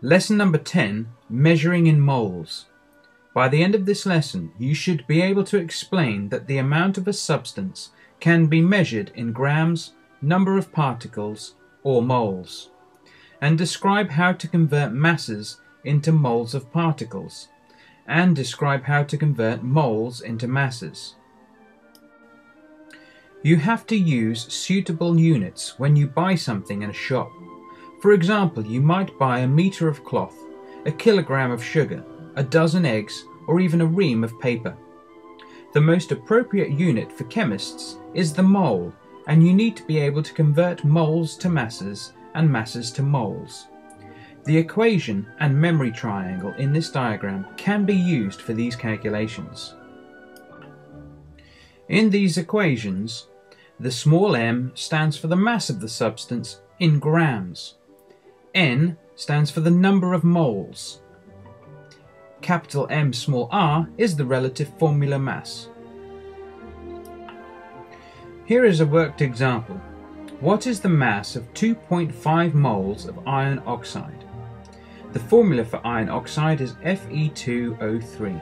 Lesson number 10, Measuring in Moles. By the end of this lesson, you should be able to explain that the amount of a substance can be measured in grams, number of particles, or moles, and describe how to convert masses into moles of particles, and describe how to convert moles into masses. You have to use suitable units when you buy something in a shop. For example, you might buy a meter of cloth, a kilogram of sugar, a dozen eggs, or even a ream of paper. The most appropriate unit for chemists is the mole, and you need to be able to convert moles to masses and masses to moles. The equation and memory triangle in this diagram can be used for these calculations. In these equations, the small m stands for the mass of the substance in grams. N stands for the number of moles. Capital M small r is the relative formula mass. Here is a worked example. What is the mass of 2.5 moles of iron oxide? The formula for iron oxide is Fe2O3.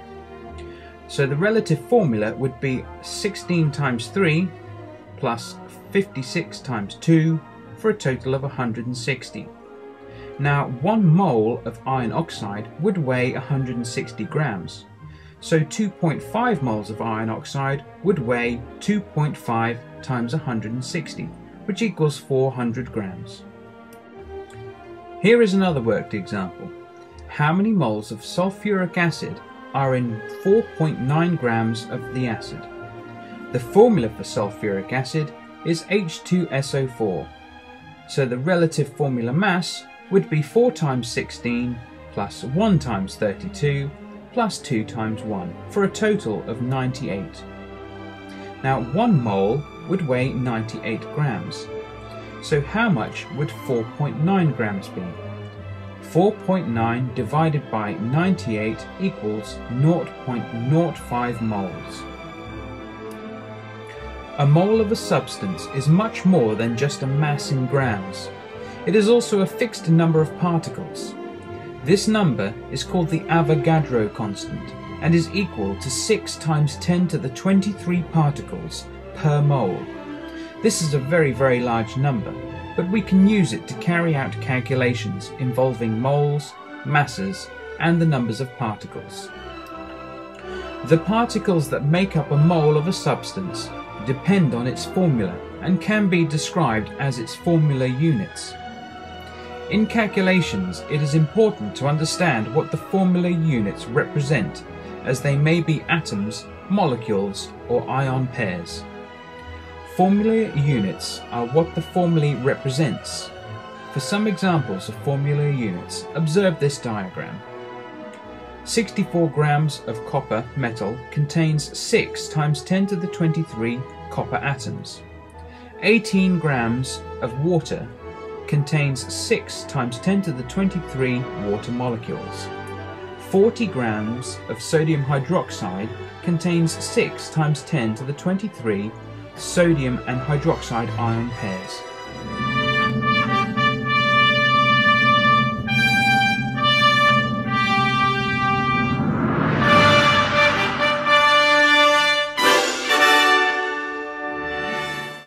So the relative formula would be 16 times 3 plus 56 times 2 for a total of 160. Now 1 mole of iron oxide would weigh 160 grams. So 2.5 moles of iron oxide would weigh 2.5 times 160, which equals 400 grams. Here is another worked example. How many moles of sulfuric acid are in 4.9 grams of the acid? The formula for sulfuric acid is H2SO4. So the relative formula mass would be 4 times 16 plus 1 times 32 plus 2 times 1 for a total of 98. Now 1 mole would weigh 98 grams. So how much would 4.9 grams be? 4.9 divided by 98 equals 0.05 moles. A mole of a substance is much more than just a mass in grams. It is also a fixed number of particles. This number is called the Avogadro constant and is equal to 6 times 10 to the 23 particles per mole. This is a very large number, but we can use it to carry out calculations involving moles, masses, and the numbers of particles. The particles that make up a mole of a substance depend on its formula and can be described as its formula units. In calculations, it is important to understand what the formula units represent, as they may be atoms, molecules, or ion pairs. Formula units are what the formula represents. For some examples of formula units, observe this diagram. 64 grams of copper metal contains 6 times 10 to the 23 copper atoms. 18 grams of water contains 6 times 10 to the 23 water molecules. 40 grams of sodium hydroxide contains 6 times 10 to the 23 sodium and hydroxide ion pairs.